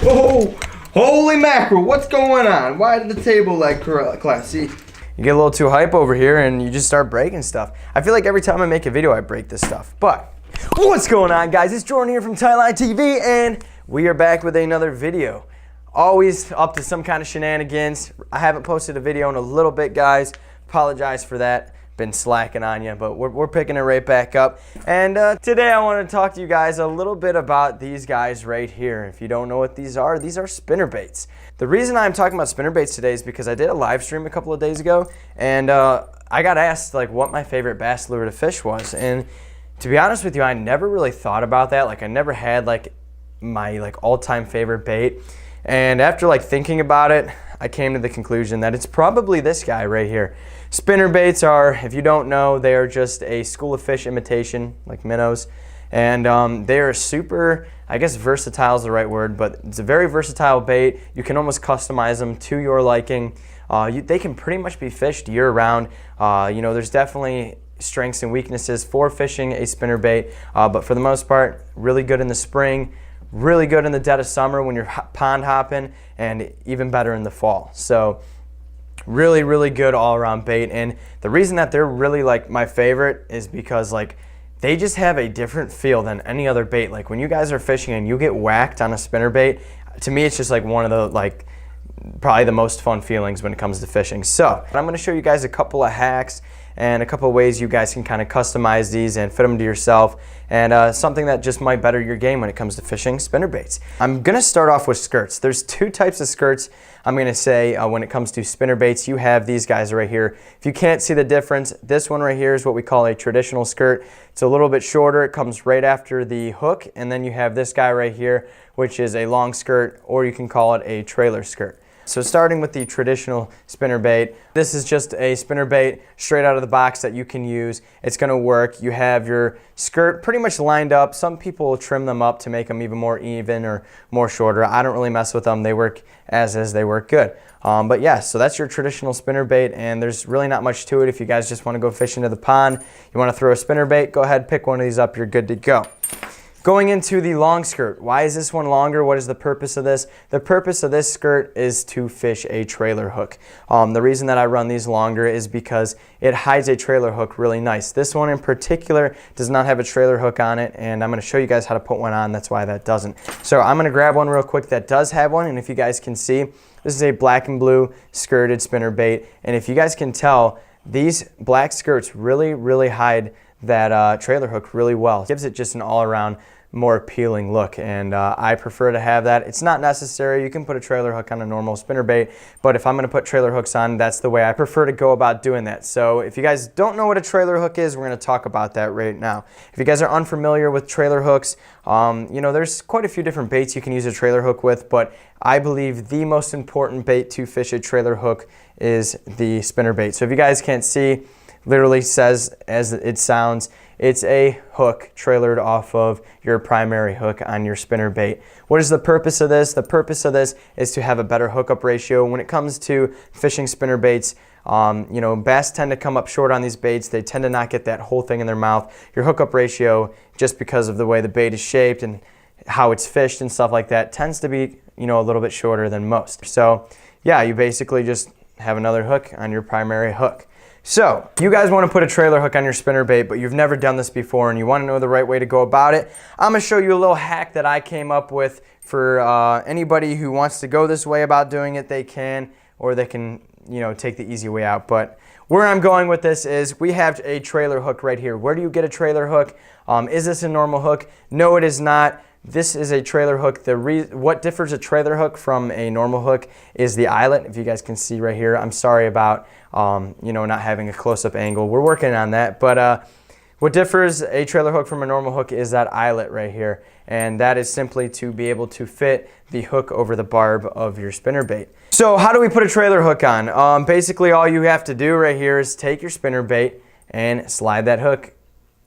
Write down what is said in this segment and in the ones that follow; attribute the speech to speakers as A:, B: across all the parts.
A: Oh, holy mackerel, what's going on? Why did the table leg class? See, you get a little too hype over here and you just start breaking stuff. I feel like every time I make a video, I break this stuff. But what's going on, guys? It's Jordan here from Tightline TV, and we are back with another video. Always up to some kind of shenanigans. I haven't posted a video in a little bit, guys. Apologize for that. Been slacking on you, but we're picking it right back up. And today I want to talk to you guys a little bit about these guys right here. If you don't know what these are spinnerbaits. The reason I'm talking about spinnerbaits today is because I did a live stream a couple of days ago, and I got asked like what my favorite bass lure to fish was. And to be honest with you, I never really thought about that. Like I never had like my all-time favorite bait. And after like thinking about it, I came to the conclusion that it's probably this guy right here. Spinnerbaits are, if you don't know, they are just a school of fish imitation, like minnows. And they are super, I guess versatile is the right word, but it's a very versatile bait. You can almost customize them to your liking. They can pretty much be fished year round. You know, there's definitely strengths and weaknesses for fishing a spinnerbait, but for the most part, really good in the spring, really good in the dead of summer when you're pond hopping, and even better in the fall. So really, really good all-around bait. And the reason that they're really like my favorite is because like they just have a different feel than any other bait. Like when you guys are fishing and you get whacked on a spinnerbait, to me it's just like one of the like probably the most fun feelings when it comes to fishing. So I'm going to show you guys a couple of hacks and a couple of ways you guys can kind of customize these and fit them to yourself, and something that just might better your game when it comes to fishing spinnerbaits. I'm going to start off with skirts. There's two types of skirts I'm going to say when it comes to spinnerbaits. You have these guys right here. If you can't see the difference, this one right here is what we call a traditional skirt. It's a little bit shorter. It comes right after the hook, and then you have this guy right here, which is a long skirt, or you can call it a trailer skirt. So starting with the traditional spinnerbait, this is just a spinnerbait straight out of the box that you can use. It's going to work. You have your skirt pretty much lined up. Some people will trim them up to make them even more even or more shorter. I don't really mess with them. They work as is. They work good. But yeah, so that's your traditional spinnerbait, and there's really not much to it. If you guys just want to go fishing to the pond, you want to throw a spinnerbait, go ahead, pick one of these up. You're good to go. Going into the long skirt, why is this one longer? What is the purpose of this? The purpose of this skirt is to fish a trailer hook. The reason that I run these longer is because it hides a trailer hook really nice. This one in particular does not have a trailer hook on it, and I'm going to show you guys how to put one on. That's why that doesn't. So I'm going to grab one real quick that does have one, and if you guys can see, this is a black and blue skirted spinnerbait, and if you guys can tell, these black skirts really, really hide that trailer hook really well. It gives it just an all-around more appealing look, and I prefer to have that. It's not necessary. You can put a trailer hook on a normal spinnerbait, but if I'm going to put trailer hooks on, that's the way I prefer to go about doing that. So if you guys don't know what a trailer hook is, we're going to talk about that right now. If you guys are unfamiliar with trailer hooks, you know, there's quite a few different baits you can use a trailer hook with, but I believe the most important bait to fish a trailer hook is the spinnerbait. So if you guys can't see, literally says as it sounds, it's a hook trailered off of your primary hook on your spinnerbait. What is the purpose of this? The purpose of this is to have a better hookup ratio. When it comes to fishing spinnerbaits, you know, bass tend to come up short on these baits. They tend to not get that whole thing in their mouth. Your hookup ratio, just because of the way the bait is shaped and how it's fished and stuff like that, tends to be, you know, a little bit shorter than most. So yeah, you basically just have another hook on your primary hook. So, you guys want to put a trailer hook on your spinnerbait, but you've never done this before and you want to know the right way to go about it, I'm going to show you a little hack that I came up with for anybody who wants to go this way about doing it. They can, or they can, you know, take the easy way out. But where I'm going with this is we have a trailer hook right here. Where do you get a trailer hook? Is this a normal hook? No, it is not. This is a trailer hook. What differs a trailer hook from a normal hook is the eyelet. If you guys can see right here, I'm sorry about you know, not having a close-up angle. We're working on that. But what differs a trailer hook from a normal hook is that eyelet right here, and that is simply to be able to fit the hook over the barb of your spinnerbait. So how do we put a trailer hook on? Basically, all you have to do right here is take your spinnerbait and slide that hook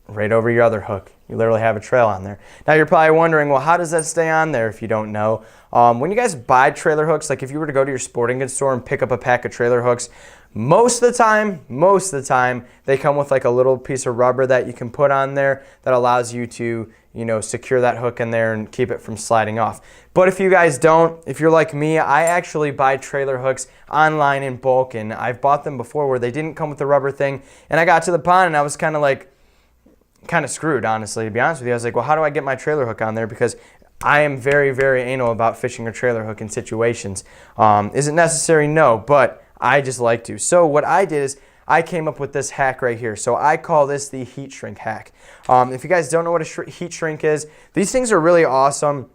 A: right over your other hook. You literally have a trail on there. Now you're probably wondering, well, how does that stay on there if you don't know? When you guys buy trailer hooks, like if you were to go to your sporting goods store and pick up a pack of trailer hooks, Most of the time, they come with like a little piece of rubber that you can put on there that allows you to, you know, secure that hook in there and keep it from sliding off. But if you guys don't, if you're like me, I actually buy trailer hooks online in bulk, and I've bought them before where they didn't come with the rubber thing, and I got to the pond and I was kind of screwed, honestly, to be honest with you. I was like, well, how do I get my trailer hook on there? Because I am very, very anal about fishing a trailer hook in situations. Is it necessary? No, but I just like to. So what I did is I came up with this hack right here. So I call this the heat shrink hack. If you guys don't know what a heat shrink is, these things are really awesome.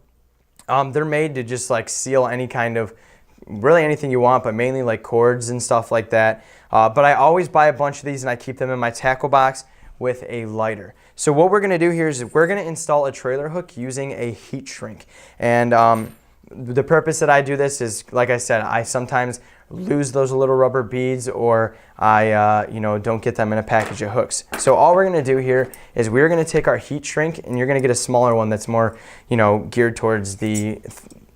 A: They're made to just like seal any kind of, really anything you want, but mainly like cords and stuff like that. But I always buy a bunch of these and I keep them in my tackle box with a lighter. So what we're gonna do here is we're gonna install a trailer hook using a heat shrink. And the purpose that I do this is, like I said, I sometimes lose those little rubber beads, or I don't get them in a package of hooks. So all we're gonna do here is we're gonna take our heat shrink, and you're gonna get a smaller one that's more, geared towards the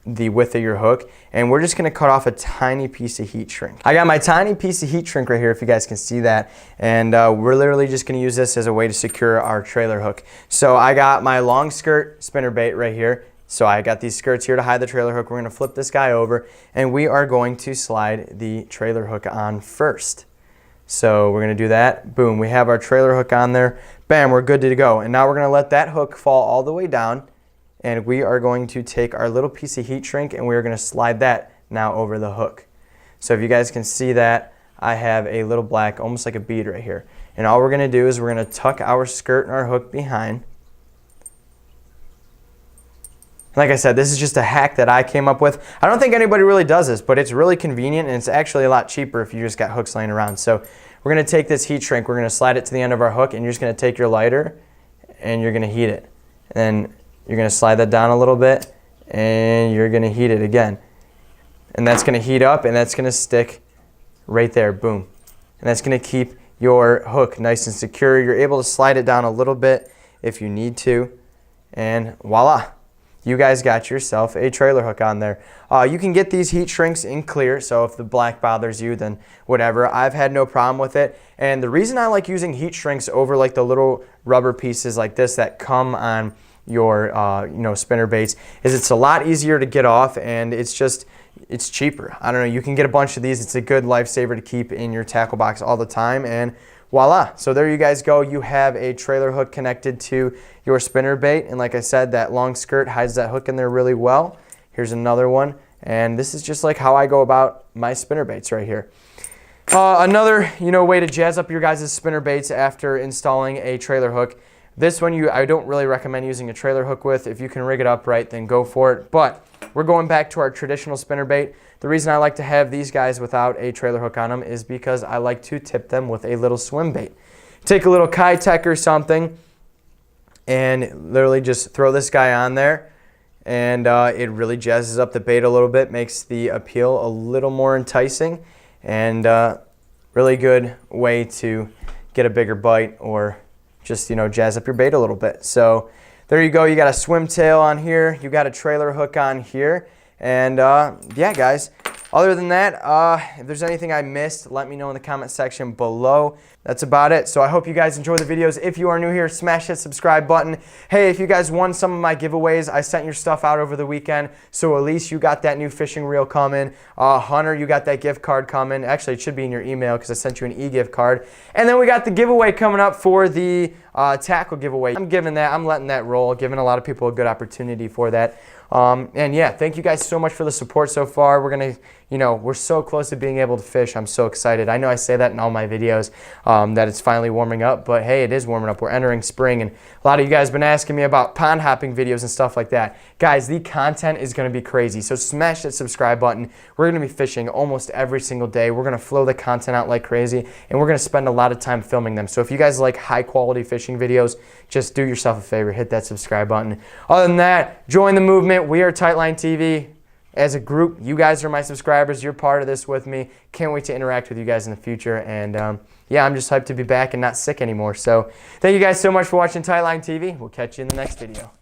A: width of your hook, and we're just gonna cut off a tiny piece of heat shrink. I got my tiny piece of heat shrink right here, if you guys can see that, and we're literally just gonna use this as a way to secure our trailer hook. So I got my long skirt spinnerbait right here. So I got these skirts here to hide the trailer hook. We're gonna flip this guy over, and we are going to slide the trailer hook on first. So we're gonna do that. Boom, we have our trailer hook on there. Bam, we're good to go. And now we're gonna let that hook fall all the way down, and we are going to take our little piece of heat shrink and we're gonna slide that now over the hook. So if you guys can see that, I have a little black, almost like a bead right here. And all we're gonna do is we're gonna tuck our skirt and our hook behind. Like I said, this is just a hack that I came up with. I don't think anybody really does this, but it's really convenient, and it's actually a lot cheaper if you just got hooks laying around. So we're gonna take this heat shrink, we're gonna slide it to the end of our hook, and you're just gonna take your lighter and you're gonna heat it. And then you're gonna slide that down a little bit and you're gonna heat it again. And that's gonna heat up, and that's gonna stick right there, boom. And that's gonna keep your hook nice and secure. You're able to slide it down a little bit if you need to, and voila. You guys got yourself a trailer hook on there. You can get these heat shrinks in clear, so if the black bothers you, then whatever. I've had no problem with it. And the reason I like using heat shrinks over like the little rubber pieces like this that come on your spinner baits is it's a lot easier to get off, and it's cheaper. I don't know, you can get a bunch of these. It's a good lifesaver to keep in your tackle box all the time, and voila. So there you guys go. You have a trailer hook connected to your spinner bait, and like I said, that long skirt hides that hook in there really well. Here's another one, and this is just like how I go about my spinner baits right here. Another way to jazz up your guys' spinner baits after installing a trailer hook. This one I don't really recommend using a trailer hook with. If you can rig it up right, then go for it. But we're going back to our traditional spinner bait. The reason I like to have these guys without a trailer hook on them is because I like to tip them with a little swim bait. Take a little Kitech or something and literally just throw this guy on there, and it really jazzes up the bait a little bit, makes the appeal a little more enticing, and really good way to get a bigger bite or just jazz up your bait a little bit. So there you go. You got a swim tail on here, you got a trailer hook on here, and yeah guys, other than that, if there's anything I missed, let me know in the comment section below. That's about it. So I hope you guys enjoy the videos. If you are new here, smash that subscribe button. Hey, if you guys won some of my giveaways, I sent your stuff out over the weekend. So Elise, you got that new fishing reel coming. Hunter, you got that gift card coming. Actually, it should be in your email because I sent you an e-gift card. And then we got the giveaway coming up for the tackle giveaway. I'm letting that roll, giving a lot of people a good opportunity for that. And yeah, thank you guys so much for the support so far. We're gonna, we're so close to being able to fish. I'm so excited. I know I say that in all my videos, that it's finally warming up, but hey, it is warming up. We're entering spring, and a lot of you guys have been asking me about pond hopping videos and stuff like that. Guys, the content is gonna be crazy, so smash that subscribe button. We're gonna be fishing almost every single day. We're gonna flow the content out like crazy, and we're gonna spend a lot of time filming them. So if you guys like high quality fishing videos, just do yourself a favor, hit that subscribe button. Other than that, join the movement. We are Tightline TV. As a group, you guys are my subscribers. You're part of this with me. Can't wait to interact with you guys in the future. And yeah, I'm just hyped to be back and not sick anymore. So thank you guys so much for watching Tightline TV. We'll catch you in the next video.